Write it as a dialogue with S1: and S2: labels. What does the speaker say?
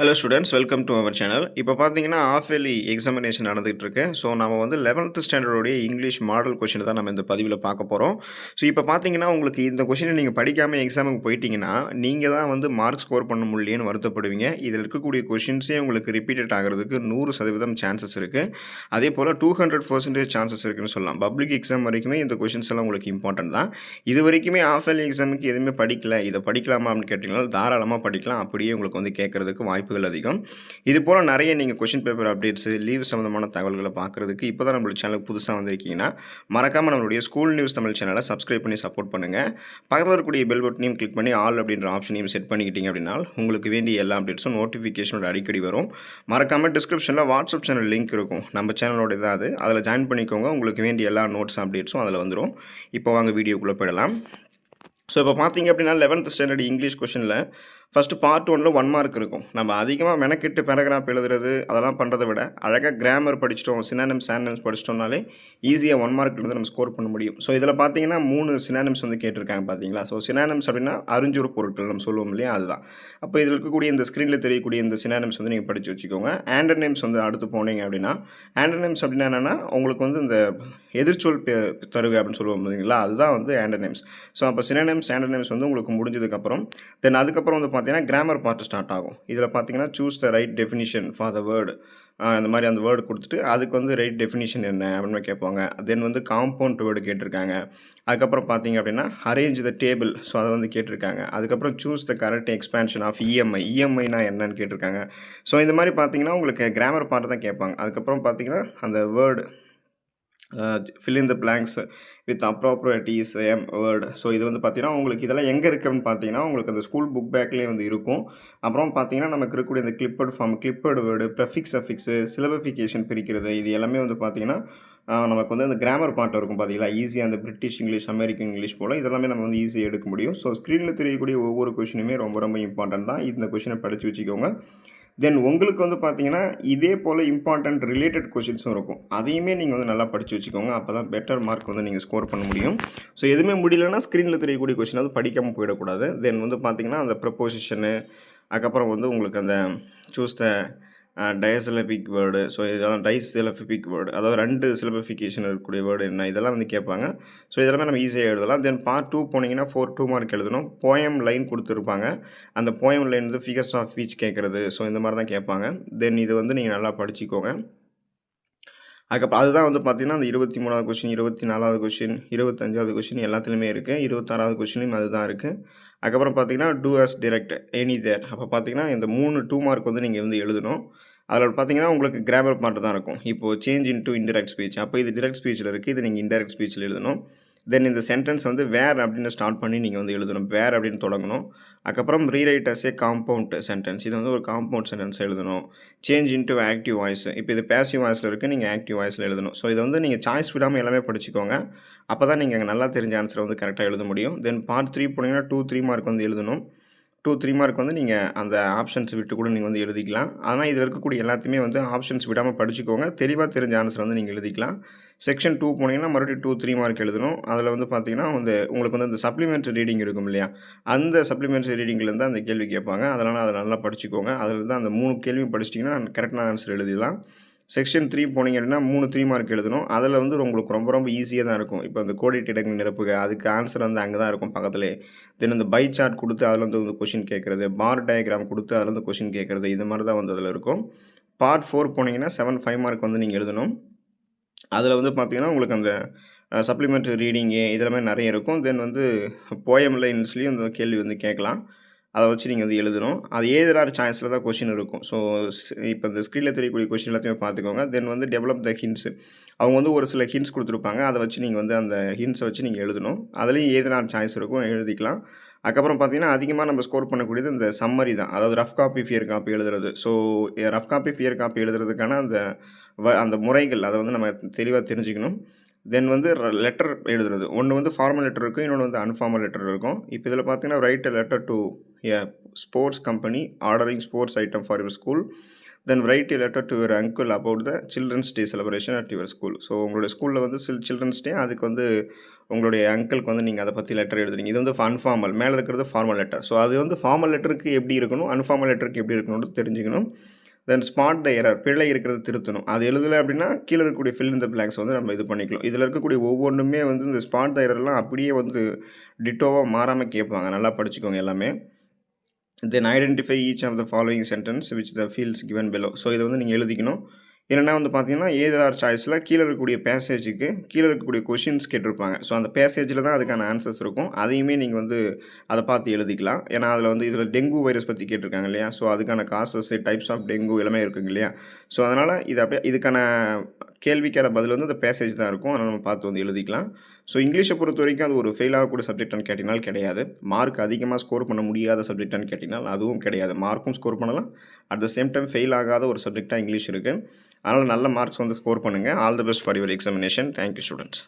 S1: Hello students, welcome to our channel. இப்போ பார்த்தீங்கன்னா half yearly examination நடந்துகிட்டு இருக்கு. ஸோ நம்ம வந்து 11th ஸ்டாண்டர்டோடைய இங்கிலீஷ் மாடல் கொஷின் தான் நம்ம இந்த பதிவில் பார்க்க போகிறோம். ஸோ இப்போ பார்த்தீங்கன்னா உங்களுக்கு இந்த கொஷினை நீங்கள் படிக்காமல் எக்ஸாமுக்கு போயிட்டீங்கன்னா நீங்கள் தான் வந்து மார்க் ஸ்கோர் பண்ண முடியலன்னு வருத்தப்படுவீங்க. இதில் இருக்கக்கூடிய கொஷின்ஸே உங்களுக்கு ரிப்பீட்டட் ஆகிறதுக்கு 100% சான்சஸ் இருக்குது. அதே போல் 200% சான்சஸ் இருக்குன்னு சொல்லலாம். பப்ளிக் எக்ஸாம் வரைக்குமே இந்த கொஷின்ஸ் எல்லாம் உங்களுக்கு இம்பார்ட்டன்ட் தான். இது வரைக்குமே ஆஃப் இயர்லி எக்ஸாமுக்கு எதுவுமே படிக்கல, இதை படிக்கலாமா அப்படின்னு கேட்டிங்கன்னா தாராளமாக படிக்கலாம். அப்படியே உங்களுக்கு வந்து கேட்குறதுக்கு வாய்ப்புகள் அதிகம். இது போல நிறைய நீங்கள் கொஷின் பேப்பர் அப்டேட்ஸ், லீவ் சம்மந்தமான தகவல்களை பார்க்குறதுக்கு இப்போ தான் நம்மளோட சேனலுக்கு புதுசாக வந்திருக்கீங்கன்னா மறக்காமல் நம்மளுடைய ஸ்கூல் நியூஸ் தமிழ் சேனலை சப்ஸ்கிரைப் பண்ணி சப்போர்ட் பண்ணுங்கள். பக்கத்தில் இருக்கக்கூடிய பெல் பட்டனையும் கிளிக் பண்ணி ஆல் அப்படின்ற ஆப்ஷனையும் செட் பண்ணிக்கிட்டீங்க அப்படின்னா உங்களுக்கு வேண்டிய எல்லா அப்டேட்ஸும் நோட்டிஃபிகேஷனோட அடிக்கடி வரும். மறக்காமல் டிஸ்கிரிப்ஷனில் வாட்ஸ்அப் சேனல் லிங்க் இருக்கும், நம்ம சேனலோட தான் அது. அதில் ஜாயின் பண்ணிக்கோங்க. உங்களுக்கு வேண்டிய எல்லா நோட்ஸ் அப்டேட்ஸும் அதில் வந்துடும். இப்போ வாங்க வீடியோக்குள்ளே போயிடலாம். ஸோ இப்போ பார்த்தீங்க அப்படின்னா 11th ஸ்டாண்டர்ட் இங்கிலீஷ் கொஷனில் ஃபஸ்ட்டு பார்ட் 1ல் 1 மார்க் இருக்கும். நம்ம அதிகமாக மெனக்கிட்டு பேராகிராஃப் எழுதுறது அதெல்லாம் பண்ணுறதை விட அழகாக கிராமர் படிச்சிட்டோம், சினானிம்ஸ் ஆண்டனிம்ஸ் படிச்சிட்டோம்னாலே ஈஸியாக 1 மார்க் வந்து நம்ம ஸ்கோர் பண்ண முடியும். ஸோ இதில் பார்த்தீங்கன்னா 3 சினானிம்ஸ் வந்து கேட்டிருக்காங்க பார்த்தீங்களா. ஸோ சினானிம்ஸ் அப்படின்னா அறிஞ்சுறு பொருட்கள் நம்ம சொல்லுவோம் இல்லையா, அதுதான். அப்போ இதில் இருக்கக்கூடிய இந்த ஸ்க்ரீனில் தெரியக்கூடிய இந்த சினானிம்ஸ் வந்து நீங்கள் படித்து வச்சுக்கோங்க. ஆண்டனிம்ஸ் வந்து அடுத்து போனீங்க அப்படின்னா ஆண்டனிம்ஸ் அப்படின்னா என்னென்னா உங்களுக்கு வந்து இந்த எதிர்ச்சொல் தருக அப்படின்னு சொல்லுவோம் பார்த்தீங்களா, அதுதான் வந்து ஆண்டனிம்ஸ். ஸோ அப்போ சினானிம்ஸ் ஆண்டனிம்ஸ் வந்து உங்களுக்கு முடிஞ்சதுக்கப்புறம் தென் அதுக்கப்புறம் வந்து பார்த்தீங்கன்னா கிராமர் பார்ட் ஸ்டார்ட் ஆகும். இதில் பார்த்தீங்கன்னா choose the right definition for the word, இந்த மாதிரி அந்த வேர்டு கொடுத்துட்டு அதுக்கு வந்து ரைட் டெஃபினிஷன் என்ன அப்படின்னு கேட்பாங்க. தென் வந்து காம்பவுண்ட் வேர்டு கேட்டிருக்காங்க. அதுக்கப்புறம் பார்த்தீங்க அப்படின்னா அரேஞ்ச் த டேபிள், ஸோ அதை வந்து கேட்டிருக்காங்க. அதுக்கப்புறம் choose the correct expansion of EMI, இஎம்ஐனா என்னன்னு கேட்டிருக்காங்க. ஸோ இந்த மாதிரி பார்த்தீங்கன்னா உங்களுக்கு கிராமர் பார்ட் தான் கேட்பாங்க. அதுக்கப்புறம் பார்த்தீங்கன்னா அந்த word fill in the blanks with appropriate is word. So இது வந்து பார்த்தீங்கன்னா உங்களுக்கு இதெல்லாம் எங்கே இருக்குன்னு பார்த்தீங்கன்னா உங்களுக்கு அந்த ஸ்கூல் புக் பேக்லேயே வந்து இருக்கும். அப்புறம் பார்த்தீங்கன்னா நமக்கு இருக்கக்கூடிய இந்த கிளிப்பர்டு ஃபார்ம், கிளிப்பர்டு வேர்டு, ப்ரெஃபிக்ஸ் அஃபிக்ஸு, சிலபிஃபிகேஷன் பிரிக்கிறது, இது எல்லாமே வந்து பார்த்தீங்கன்னா நமக்கு வந்து அந்த கிராமர் பார்ட் இருக்கும் பார்த்தீங்களா. ஈஸியாக அந்த பிரிட்டிஷ் இங்கிலீஷ், அமெரிக்கன் இங்கிலீஷ் போல் இதெல்லாமே நம்ம வந்து ஈஸியாக எடுக்க முடியும். ஸோ ஸ்க்ரீனில் தெரியக்கூடிய ஒவ்வொரு கொஷினுமே ரொம்ப ரொம்ப இம்பார்ட்டன்ட் தான். இந்த கொஷினை படித்து வச்சுக்கோங்க. தென் உங்களுக்கு வந்து பார்த்தீங்கன்னா இதே போல் இம்பார்ட்டண்ட் ரிலேட்டட் கொஷின்ஸும் இருக்கும். அதையுமே நீங்கள் வந்து நல்லா படித்து வச்சுக்கோங்க. அப்போ தான் பெட்டர் மார்க் வந்து நீங்கள் ஸ்கோர் பண்ண முடியும். ஸோ எதுவுமே முடியலன்னா ஸ்க்ரீனில் தெரியக்கூடிய கொஷின் வந்து படிக்காமல் போயிடக்கூடாது. தென் வந்து பார்த்தீங்கன்னா அந்த ப்ரப்போசிஷனு, அதுக்கப்புறம் வந்து உங்களுக்கு அந்த சூஸ் த டயசிலபிக் வேர்டு, ஸோ இதெல்லாம் டைசிலபிக் வேர்டு, அதாவது 2 சிலபிஃபிகேஷன் இருக்கக்கூடிய வேர்டு என்ன, இதெல்லாம் வந்து கேட்பாங்க. ஸோ இதெல்லாமே நம்ம ஈஸியாக எழுதலாம். தென் பார்ட் 2 போனீங்கன்னா 2 மார்க் எழுதணும். போயம் லைன் கொடுத்துருப்பாங்க. அந்த போயம் லைன் வந்து ஃபிகர்ஸ் ஆஃப் ஸ்பீச் கேட்குறது, ஸோ இந்த மாதிரி தான் கேட்பாங்க. தென் இது வந்து நீங்கள் நல்லா படிச்சுக்கோங்க. அதுக்கப்புறம் அதுதான் வந்து பார்த்தீங்கன்னா அந்த 23வது கொஷின், 24வது கொஷின், 25வது கொஷின் எல்லாத்துலேயுமே இருக்குது. 26வது கொஷினும் அதுதான் இருக்குது. அதுக்கப்புறம் பார்த்தீங்கன்னா டூ அஸ் டிரெக்ட் எனி தேர், அப்போ பார்த்தீங்கன்னா இந்த 2 மார்க் வந்து நீங்கள் வந்து எழுதணும். அதில் பார்த்தீங்கன்னா உங்களுக்கு கிராமர் பார்ட் தான் இருக்கும். இப்போது சேஞ்ச் இன்டு இன்டெரக்ட் ஸ்பீச், அப்போ இது டிரெக்ட் ஸ்பீச்சில் இருக்குது, இது நீங்கள் இன்டெரக்ட் ஸ்பீச்சில் எழுதணும். தென் இந்த சென்டென்ஸ் வந்து வேர் அப்படின்னு ஸ்டார்ட் பண்ணி நீங்கள் வந்து எழுதணும், வேர் அப்படின்னு தொடங்கணும். அதுக்கப்புறம் rewrite as a compound sentence, இது வந்து ஒரு காம்பவுண்ட் சென்டென்ஸ் எழுதணும். சேஞ்ச் இன்டு ஆக்டிவ் வாய்ஸ், இப்போ இது பேசிவ் வாய்ஸில் இருக்குது, நீங்கள் ஆக்டிவ் வாய்ஸில் எழுதணும். ஸோ இதை வந்து நீங்கள் சாய்ஸ் விடாமல் எல்லாமே படிச்சுக்கோங்க. அப்போ தான் நீங்கள் நல்லா தெரிஞ்ச ஆன்சரை வந்து கரெக்டாக எழுத முடியும். தென் பார்ட் 3 போனீங்கன்னா 2-3 மார்க் வந்து எழுதணும். 2-3 மார்க் வந்து நீங்கள் அந்த ஆப்ஷன்ஸ் விட்டு கூட நீங்கள் வந்து எழுதிக்கலாம். ஆனால் இதில் இருக்கக்கூடிய எல்லாத்தையுமே வந்து ஆப்ஷன்ஸ் விடாமல் படிச்சுக்கோங்க. தெளிவாக தெரிஞ்ச ஆன்சர் வந்து நீங்கள் எழுதிக்கலாம். செக்ஷன் 2 போனீங்கன்னா மறுபடியும் 2-3 மார்க் எழுதணும். அதில் வந்து பார்த்தீங்கன்னா வந்து உங்களுக்கு வந்து அந்த சப்ளிமெண்ட்ரி ரீடிங் இருக்கும் இல்லையா, அந்த சப்ளிமெண்ட்ரி ரீடிங்லேருந்து அந்த கேள்வி கேட்பாங்க. அதனால் அதை நல்லா படிச்சுக்கோங்க. அதில் தான் அந்த 3 கேள்வி படிச்சிட்டிங்கன்னா கரெக்டான ஆன்சர் எழுதிடலாம். செக்ஷன் 3 போனீங்க அப்படின்னா 3 மார்க் எழுதணும். அதில் வந்து உங்களுக்கு ரொம்ப ரொம்ப ஈஸியாக தான் இருக்கும். இப்போ அந்த கோடிட்ட இடங்கள் நிரப்புக, அதுக்கு ஆன்சர் வந்து அங்கே தான் இருக்கும் பக்கத்துலேயே. தென் இந்த பை சார்ட் கொடுத்து அதில் வந்து கொஷின் கேட்குறது, பார் டயக்ராம் கொடுத்து அதில் வந்து கொஷின் கேட்குறது, இது மாதிரி தான் வந்து அதில் இருக்கும். பார்ட் 4 போனீங்கன்னா 5 மார்க் வந்து நீங்கள் எழுதணும். அதில் வந்து பார்த்தீங்கன்னா உங்களுக்கு அந்த சப்ளிமெண்ட்ரி ரீடிங்கு இதெல்லாமே நிறைய இருக்கும். தென் வந்து போயம் லைன்ஸ்லேயும் இந்த கேள்வி வந்து கேட்கலாம். அதை வச்சு நீங்கள் வந்து எழுதணும். அது ஏதர் சாய்ஸில் தான் கொஷின் இருக்கும். ஸோ இப்போ இந்த ஸ்க்ரீனில் தெரியக்கூடிய கொஷின் எல்லாத்தையுமே பார்த்துக்கோங்க. தென் வந்து டெவலப் த ஹிண்ட்ஸு, அவங்க வந்து ஒரு சில ஹிண்ட்ஸ் கொடுத்துருப்பாங்க. அதை வச்சு நீங்கள் வந்து அந்த ஹிண்ட்ஸை வச்சு நீங்கள் எழுதணும். அதுலேயும் ஏதர் சாய்ஸ் இருக்கும், எழுதிக்கலாம். அதுக்கப்புறம் பார்த்தீங்கன்னா அதிகமாக நம்ம ஸ்கோர் பண்ணக்கூடியது இந்த சம்மரி தான், அதாவது ரஃப் காப்பி, ஃபியர் காப்பி எழுதுறது. So rough copy, fair copy எழுதுறதுக்கான அந்த முறைகள் அதை வந்து நம்ம தெளிவாக தெரிஞ்சுக்கணும். தென் வந்து லெட்டர் எழுதுறது, ஒன்று வந்து ஃபார்மல் லெட்டர் இருக்கும், இன்னொன்று வந்து அன்ஃபார்மல் லெட்டர் இருக்கும். இப்போ இதில் பார்த்தீங்கன்னா write a letter to a sports company ordering sports item for your school. Then write a letter to your uncle about the children's day celebration at your school. So உங்களுடைய ஸ்கூலில் வந்து சில்ட்ரன்ஸ் டே, அதுக்கு வந்து உங்களுடைய அங்கிளுக்கு வந்து நீங்கள் அதை பற்றி லெட்டர் எழுதுறீங்க. இது வந்து அன்ஃபார்மல், மேலே இருக்கிறது ஃபார்மல் லெட்டர். ஸோ அது வந்து ஃபார்மல் லெட்டருக்கு எப்படி இருக்கணும், அன்ஃபார்மல் லெட்டருக்கு எப்படி இருக்கணும்னு தெரிஞ்சுக்கணும். தென் ஸ்பாட் த எரர், பிழை இருக்கிறது திருத்தணும். அது எழுதலை அப்படின்னா கீழே இருக்கக்கூடிய ஃபில் இன் த பிளாங்க்ஸ் வந்து நம்ம இது பண்ணிக்கலாம். இதில் இருக்கக்கூடிய ஒவ்வொன்றுமே வந்து இந்த ஸ்பாட் த எரர்லாம் அப்படியே வந்து டிட்டோவாக மாறாமல் கேட்பாங்க. நல்லா படிச்சுக்கோங்க எல்லாமே. Then identify each of the following sentence which the fields given below. So இதை வந்து நீங்கள் எழுதிக்கணும். இல்லைனா வந்து பார்த்தீங்கன்னா ஏதார் சாய்ஸில் கீழே இருக்கக்கூடிய பேசேஜுக்கு கீழே இருக்கக்கூடிய கொஷின்ஸ் கேட்டிருப்பாங்க. ஸோ அந்த பேசேஜில் தான் அதுக்கான ஆன்சர்ஸ் இருக்கும். அதையுமே நீங்கள் வந்து அதை பார்த்து எழுதிக்கலாம். ஏன்னா அதில் வந்து இதில் டெங்கு வைரஸ் பற்றி கேட்டிருக்காங்க இல்லையா? ஸோ அதுக்கான காசஸ், டைப்ஸ் ஆஃப் டெங்கு எல்லாமே இருக்குங்க இல்லையா? ஸோ அதனால் இது அப்படியே இதுக்கான கேள்விக்கான பதில் வந்து அந்த பேசேஜ் தான் இருக்கும். அதனால் நம்ம பார்த்து வந்து எழுதிக்கலாம். ஸோ இங்கிலீஷை பொறுத்த வரைக்கும் அது ஒரு ஃபெயில் ஆகக்கூடிய சப்ஜெக்டான்னு கேட்டிங்கனால் கிடையாது. மார்க் அதிகமாக ஸ்கோர் பண்ண முடியாத சப்ஜெக்டான்னு கேட்டிங்கனால் அதுவும் கிடையாது. மார்க்கும் ஸ்கோர் பண்ணலாம். At the same time fail ஆகாத ஒரு சப்ஜெக்டாக இங்கிலீஷ் இருக்குது. அதனால் நல்ல மார்க்ஸ் வந்து ஸ்கோர் பண்ணுங்கள். All the best for your examination. Thank you students.